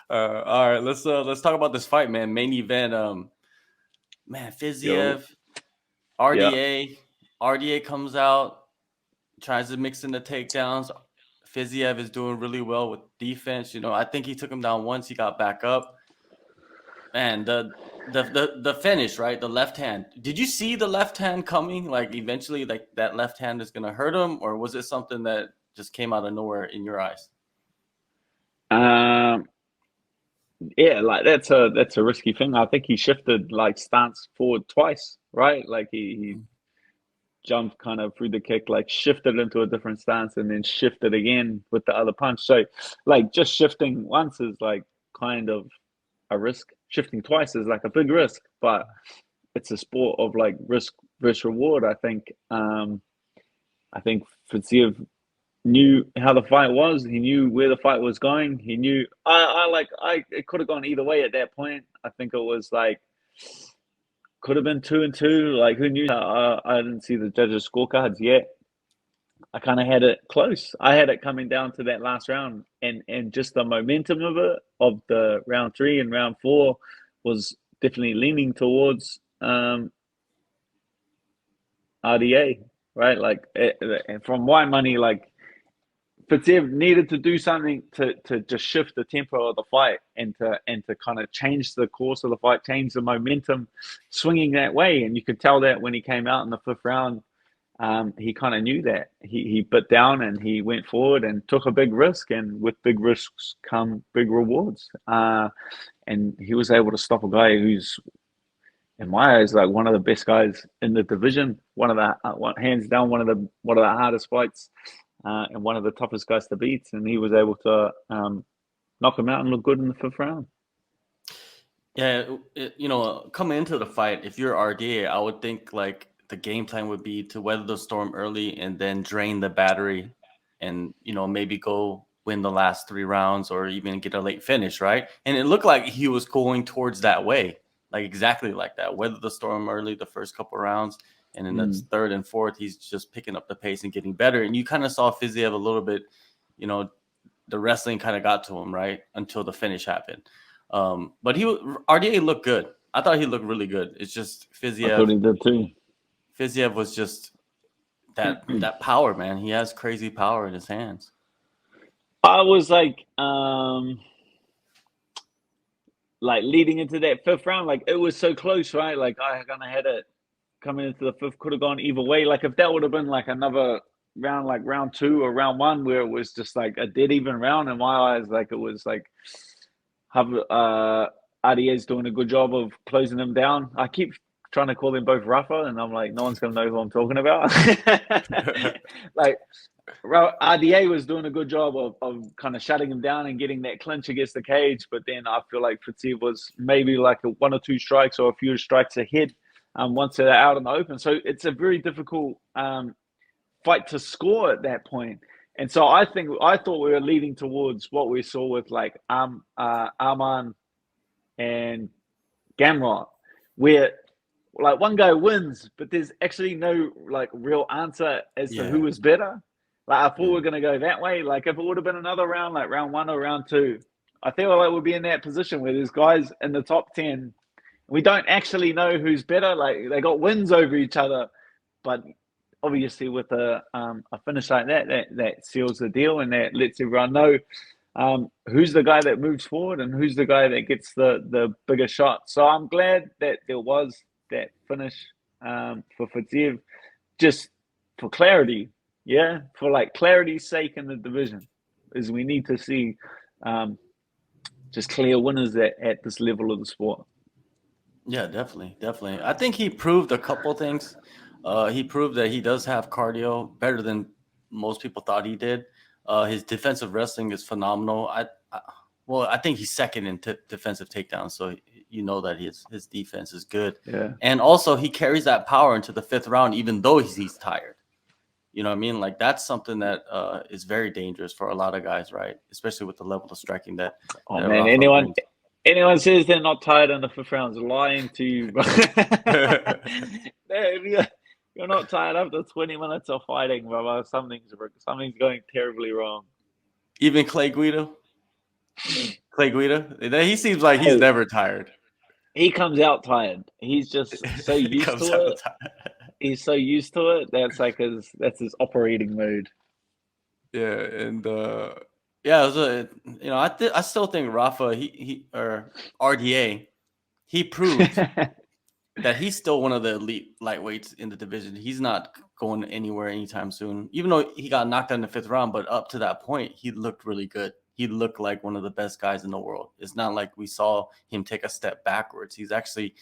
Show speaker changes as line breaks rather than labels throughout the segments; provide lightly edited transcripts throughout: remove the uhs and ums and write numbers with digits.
All right, let's talk about this fight, man. Main event. Man,
Yo,
Fiziev,
yeah.
RDA comes out, tries to mix in the takedowns. Fiziev is doing really well with defense. I think he took him down once. He got back up. Man, the finish, right? The left hand. Did you see the left hand coming? Like eventually, like that left hand is gonna hurt him, or was it something that just came out of nowhere in your eyes?
Um, yeah, like that's a risky thing. I think he shifted like stance forward twice, right? Like he jumped kind of through the kick, like shifted into a different stance and then shifted again with the other punch. So like just shifting once is like kind of a risk. Shifting twice is like a big risk, but it's a sport of like risk versus reward. I think Fiziev knew how the fight was. He knew where the fight was going. He knew I it could have gone either way at that point. I think it was like could have been 2-2. Like who knew? I didn't see the judges' scorecards yet. I kind of had it close. I had it coming down to that last round, and just the momentum of it, of the round three and round four, was definitely leaning towards RDA, right? Like, from my money, like Fiziev needed to do something to just shift the tempo of the fight and to kind of change the course of the fight, change the momentum, swinging that way. And you could tell that when he came out in the fifth round, he kind of knew that he bit down and he went forward and took a big risk. And with big risks come big rewards. And he was able to stop a guy who's, in my eyes, like one of the best guys in the division. One of the hands down, one of the hardest fights, and one of the toughest guys to beat. And he was able to knock him out and look good in the fifth round.
Yeah, coming into the fight, if you're RDA, I would think like the game plan would be to weather the storm early and then drain the battery, and maybe go win the last 3 rounds or even get a late finish, right? And it looked like he was going towards that way, like exactly like that. Weather the storm early the first couple rounds, and then the third and fourth, he's just picking up the pace and getting better. And you kind of saw Fiziev a little bit, the wrestling kind of got to him, right, until the finish happened. But RDA looked good. I thought he looked really good. It's just
I thought
Fiziev.
he did too.
Fiziev was just that power, man. He has crazy power in his hands.
I was like leading into that fifth round, like it was so close, right? Like I kind of had it coming into the fifth, could have gone either way. Like if that would have been like another round, like round two or round one, where it was just like a dead even round in my eyes, like it was like RDA's doing a good job of closing them down. I keep trying to call them both Rafa, and I'm like, no one's gonna know who I'm talking about. Like RDA was doing a good job of kind of shutting him down and getting that clinch against the cage, but then I feel like Fiziev was maybe like one or two strikes or a few strikes ahead once they're out in the open. So it's a very difficult fight to score at that point. And so I thought we were leading towards what we saw with like Arman and Gamrot, where like one guy wins, but there's actually no like real answer as to who was better. Like I thought we were gonna go that way. Like if it would have been another round, like round one or round two, I feel like we'd be in that position where there's guys in the top 10. We don't actually know who's better. Like they got wins over each other, but obviously with a finish like that seals the deal and that lets everyone know who's the guy that moves forward and who's the guy that gets the bigger shot. So I'm glad that there was that finish for Fiziev, just for clarity, for like clarity's sake in the division, is we need to see just clear winners at this level of the sport.
Yeah, definitely, definitely. I think he proved a couple things. He proved that he does have cardio better than most people thought he did. His defensive wrestling is phenomenal. I think he's second in defensive takedowns, so that his defense is good.
Yeah.
And also he carries that power into the fifth round, even though he's tired. You know what I mean? Like that's something that is very dangerous for a lot of guys, right? Especially with the level of striking that.
Oh
that
man,
Rafa brings.
anyone says they're not tired in the fifth round is lying to you, bro. You're not tired after 20 minutes of fighting, brother. Something's going terribly wrong.
Even Clay Guida. Clay Guida. He seems like he's
Hey,
never tired.
he comes out tired. He's just so
He
used
comes
to
out
it.
tired.
He's so used to it. That's his operating mode.
Yeah, and yeah, it was I still think Rafa he or RDA he proved that he's still one of the elite lightweights in the division. He's not going anywhere anytime soon. Even though he got knocked out in the 5th round, but up to that point, he looked really good. He looked like one of the best guys in the world. It's not like we saw him take a step backwards. He's actually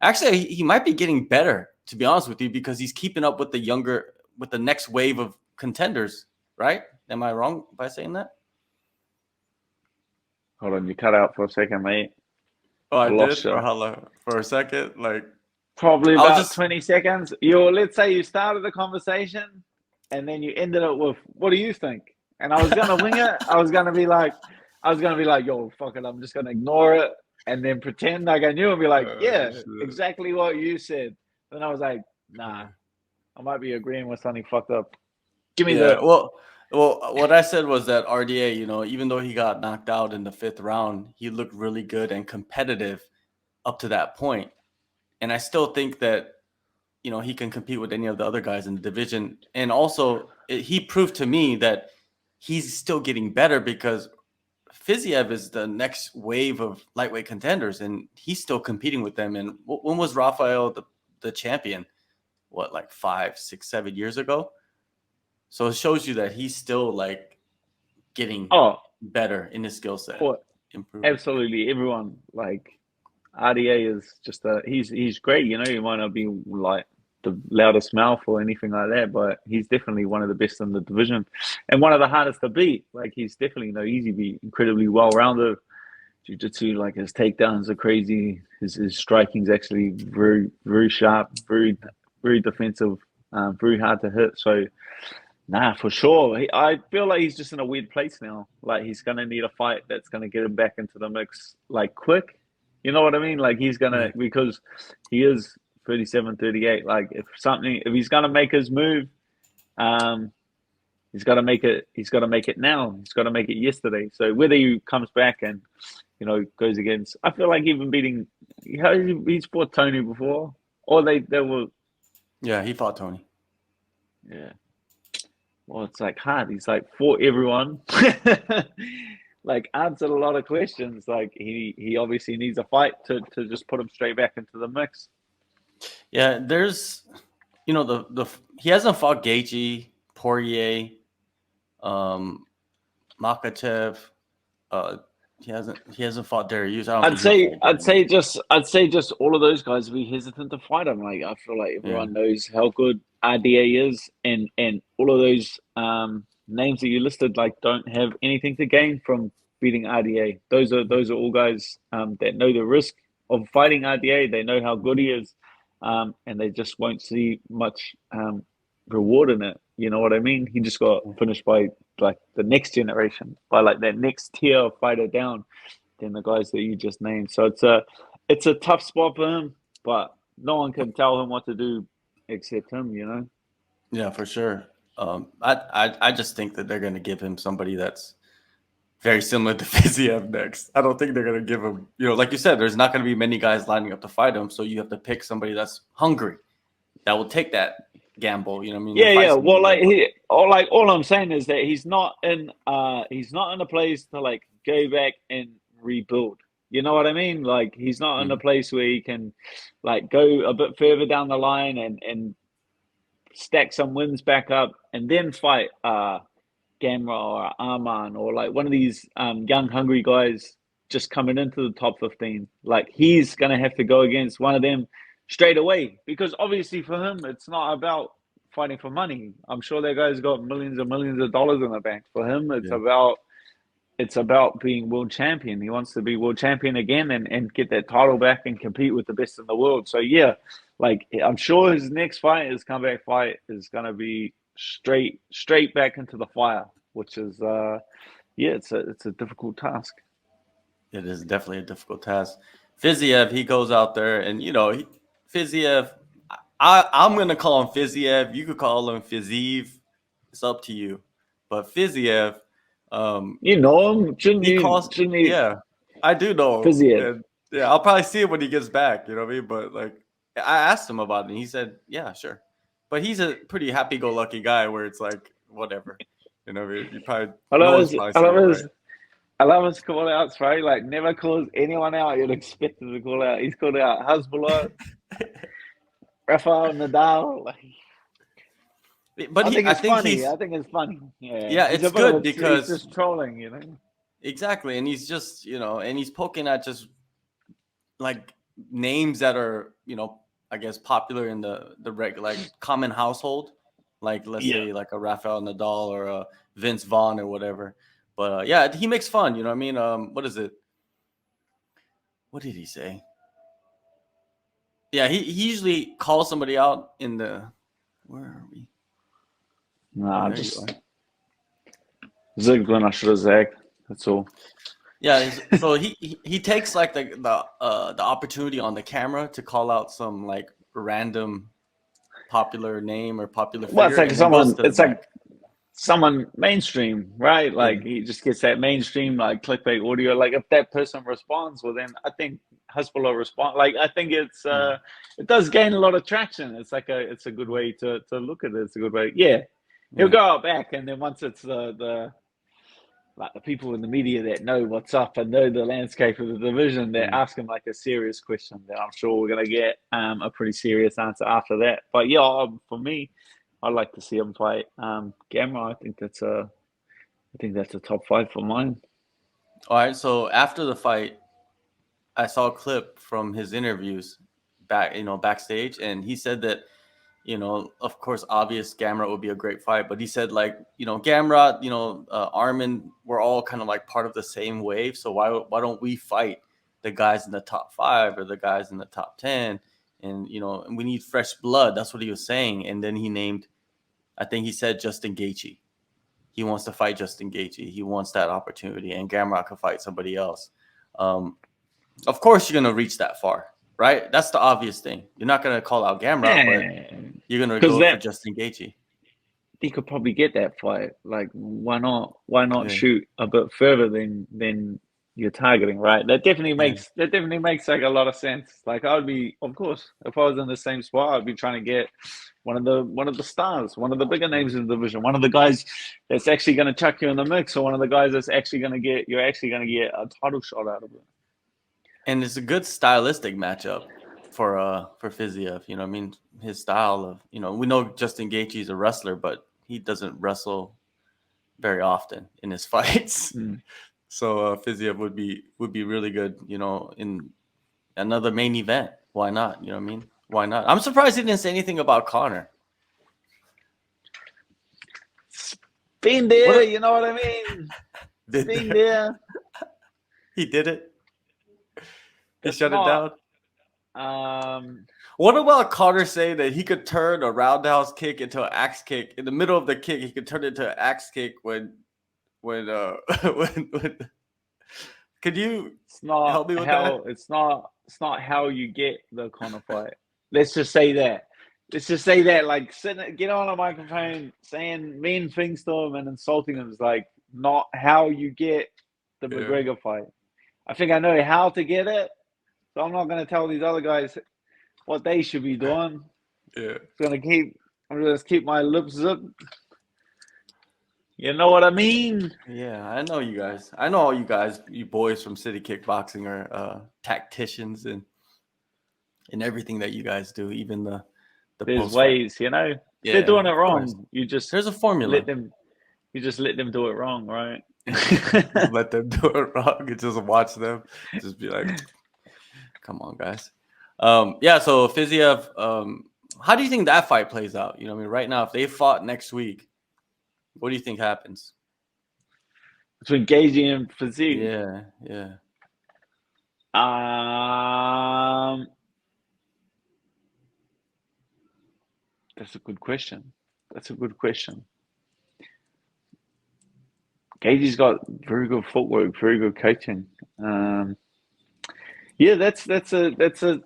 he might be getting better, to be honest with you, because he's keeping up with the next wave of contenders, right? Am I wrong by saying that?
Hold on, you cut out for a second, mate.
Oh, I
Lost
did?
you.
For how long? For a second? Like,
Probably
I was
about
just
20 seconds. Let's say you started the conversation and then you ended it with, "What do you think?" And I was gonna wing it. I was gonna be like, "Yo, fuck it, I'm just gonna ignore it and then pretend like I knew and be like, yeah,
shit.
exactly what you said." Then I was like, nah, I might be agreeing with something fucked up. Give me
Yeah,
the
well, what I said was that RDA, even though he got knocked out in the 5th round, he looked really good and competitive up to that point. And I still think that, he can compete with any of the other guys in the division. And also, he proved to me that he's still getting better because Fiziev is the next wave of lightweight contenders, and he's still competing with them. And when was Rafael the champion? What, like 5, 6, 7 years ago? So it shows you that he's still like getting
oh,
better in his skill set,
for
improving.
absolutely everyone. Like RDA is just he's great. He might not be like the loudest mouth or anything like that, but he's definitely one of the best in the division and one of the hardest to beat. Like he's definitely no easy beat. Incredibly well rounded. Jiu-jitsu, like his takedowns are crazy. His striking's actually very, very sharp, very, very defensive, very hard to hit. So, nah, for sure. I feel like he's just in a weird place now. Like he's gonna need a fight that's gonna get him back into the mix, like quick. You know what I mean? Like he's gonna
Yeah.
because he is 37, 38. Like if he's gonna make his move, um, he's got to make it. He's got to make it now. He's got to make it yesterday. So whether he comes back and goes against, I feel like even beating, he's fought Tony before, or they were,
Yeah, he fought Tony.
yeah. Well, it's like hard. He's like fought everyone, like answered a lot of questions. Like he obviously needs a fight to just put him straight back into the mix.
Yeah, there's, he hasn't fought Gaethje, Poirier, Makachev. He hasn't fought Darius. I don't think he'll fight Darius.
I'd say just all of those guys would be hesitant to fight him. Like I feel like
Yeah,
everyone knows how good RDA is, and all of those names that you listed like don't have anything to gain from beating RDA. Those are all guys that know the risk of fighting RDA. They know how good he is, and they just won't see much reward in it. You know what I mean? He just got finished by like the next generation, by like that next tier of fighter down than the guys that you just named. So it's a tough spot for him, but no one can tell him what to do except him.
yeah, for sure. I just think that they're going to give him somebody that's very similar to Fiziev next. I don't think they're going to give him, like you said, there's not going to be many guys lining up to fight him. So you have to pick somebody that's hungry, that will take that gamble. You know what I mean?
Yeah,
And fight
yeah. Well,
somebody
all I'm saying is that he's not in a place to like go back and rebuild. You know what I mean? Like he's not in a place where he can like go a bit further down the line and stack some wins back up and then fight Gamra or Arman or like one of these young hungry guys just coming into the top 15. Like he's gonna have to go against one of them straight away because obviously for him it's not about fighting for money. I'm sure that guy's got millions and millions of dollars in the bank. For him it's about being world champion. He wants to be world champion again and get that title back and compete with the best in the world. So yeah, like I'm sure his next fight, his comeback fight, is gonna be straight back into the fire, which is it's a difficult task.
It is definitely a difficult task. Fiziev, he goes out there and Fiziev, I'm gonna call him Fiziev. You could call him Fiziev. It's up to you. But Fiziev,
You know him, shouldn't
he
you?
calls
Shouldn't he?
yeah. I do know.
Fiziev.
And yeah, I'll probably see it when he gets back. You know what I mean? But like, I asked him about it, and he said, "Yeah, sure." But he's a pretty happy-go-lucky guy, where it's like whatever. You know, what I mean? You probably
I
no
love
one's
his,
probably
I
saying
love
it
his, I love his call outs, right? Like never calls anyone out you'd expect him to call out. He's called out Hezbollah,
right.
Rafael Nadal. Like,
But
I
I
think it's
think
funny.
he's
I think it's funny. Yeah,
yeah,
he's
it's
a bit of
good
a. He's
because
just trolling,
exactly, and he's just and he's poking at just like names that are I guess popular in the like common household, like let's
Yeah.
say like a Rafael Nadal or a Vince Vaughn or whatever. But yeah, he makes fun. You know what I mean? What is it? What did he say? Yeah, he usually calls somebody out in the. Where are we? Oh,
Nah,
there you
just
are.
zigged when I should have zagged. That's all.
Yeah, so he takes like the opportunity on the camera to call out some like random popular name or popular
Well, it's
figure,
like
and then goes
someone.
to the
It's like
back.
someone mainstream, right?
Yeah,
Like he just gets that mainstream like clickbait audio. Like if that person responds, well then I think Hezbollah respond. Like I think
yeah,
it does gain a lot of traction. It's a good way to look at it. It's a good way. Yeah. He'll
yeah,
go out back and then once it's the like the people in the media that know what's up and know the landscape of the division that
yeah.
ask him like a serious question, then I'm sure we're gonna get a pretty serious answer after that. But yeah, for me, I'd like to see him fight Gamma. I think that's a top five for mine.
All right. So after the fight, I saw a clip from his interviews backstage, and he said that of course, obvious Gamrot would be a great fight, but he said like, Gamrot, Armin, we're all kind of like part of the same wave. So why don't we fight the guys in the top 5 or the guys in the top 10? And and we need fresh blood. That's what he was saying. And then he named, I think he said Justin Gaethje. He wants to fight Justin Gaethje. He wants that opportunity, and Gamrot could fight somebody else. Um, of course, you're gonna reach that far, right? That's the obvious thing. You're not gonna call out Gamrot, but
Yeah,
you're gonna
because
go for
that
Justin Gaethje.
he could probably get that fight. Like, why not? Why not
Yeah,
shoot a bit further than you're targeting? Right.
yeah,
That definitely makes like a lot of sense. Like, I would be, of course, if I was in the same spot, I'd be trying to get one of the stars, one of the bigger names in the division, one of the guys that's actually going to chuck you in the mix, or one of the guys that's actually going to get you're actually going to get a title shot out of it.
and it's a good stylistic matchup for Fiziev. You know, what I mean, his style of we know Justin Gaethje is a wrestler, but he doesn't wrestle very often in his fights.
Mm.
So Fiziev would be really good. In another main event. Why not? You know what I mean? Why not? I'm surprised he didn't say anything about Connor.
Been there,
What
you know what I mean?
did
Been
there?
there.
He did it. He
It's
shut it
not.
down. What about Connor saying that he could turn a roundhouse kick into an axe kick in the middle of the kick? He could turn it into an axe kick when when. Could you
It's not
help me with
how
that?
it's not how you get the kind of fight. Let's just say that. Let's just say that. Like get on a microphone saying mean things to him and insulting him is like not how you get the
Yeah,
McGregor fight. I think I know how to get it, so I'm not gonna tell these other guys what they should be doing.
yeah,
I'm gonna just keep my lips zipped. You know what I mean?
yeah. I know you guys. I know all you guys, you boys from City Kickboxing, are tacticians and everything that you guys do, even the
There's
post fight.
ways, you know. If they're
Yeah,
doing it
of course.
wrong, you just
There's a
let
formula.
them let them do it wrong, right?
Yeah, just let them do it wrong and just watch them. Just be like, come on, guys. Yeah. So Fiziev, how do you think that fight plays out? You know, what I mean, right now, if they fought next week, what do you think happens?
Between Gaethje and Fiziev.
Yeah, yeah.
Um, that's a good question. That's a good question. Gaethje's got very good footwork, very good coaching. Yeah, that's a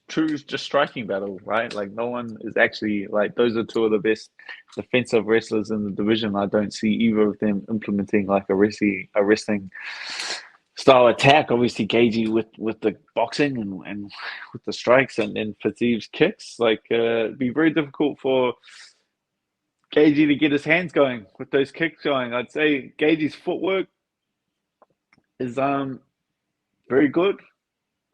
true just striking battle, right? Like no one is actually like those are two of the best defensive wrestlers in the division. I don't see either of them implementing like a wrestling style attack. Obviously, Gaethje with the boxing and with the strikes and then Fiziev's kicks. Like, it'd be very difficult for Gaethje to get his hands going with those kicks going. I'd say Gaethje's footwork is very good.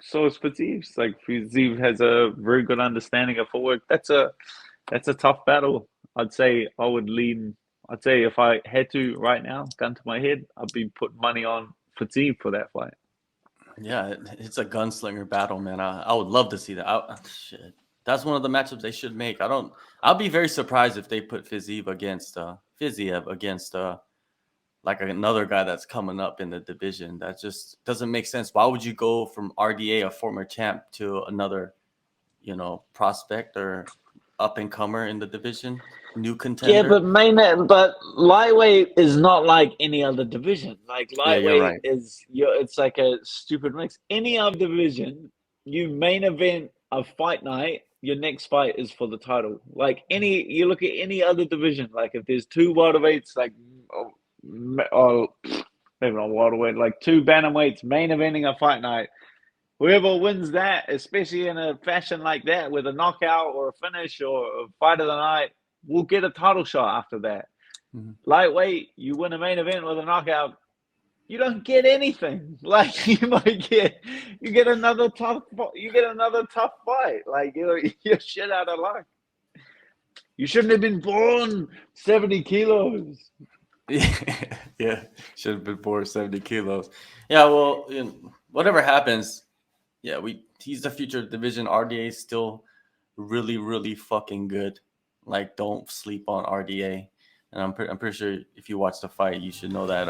So is Fiziev's. Like Fiziev has a very good understanding of footwork. That's a tough battle. I'd say I would lean. I'd say if I had to right now, gun to my head, I'd be putting money on Fiziev for that fight.
Yeah, it's a gunslinger battle, man. I would love to see that. Shit. That's one of the matchups they should make. I'll be very surprised if they put Fiziev against like another guy that's coming up in the division. That just doesn't make sense. Why would you go from RDA, a former champ, to another, prospect or up and comer in the division, new contender?
Yeah, but lightweight is not like any other division. Like
Yeah, you're
lightweight
right.
it's like a stupid mix. Any other division, you main event a fight night, your next fight is for the title. Like you look at any other division, like if there's two welterweights, like maybe not welterweight, like two bantamweights main eventing a fight night. Whoever wins that, especially in a fashion like that, with a knockout or a finish or a fight of the night, will get a title shot after that.
Mm-hmm.
Lightweight, you win a main event with a knockout, you don't get anything. Like you get another tough fight. Like you're shit out of luck. You shouldn't have been born 70 kilos.
Yeah, should have been 470 kilos. Yeah, well, whatever happens, yeah, he's the future division. RDA is still really, really fucking good. Like, don't sleep on RDA. And I'm pretty sure if you watch the fight, you should know that.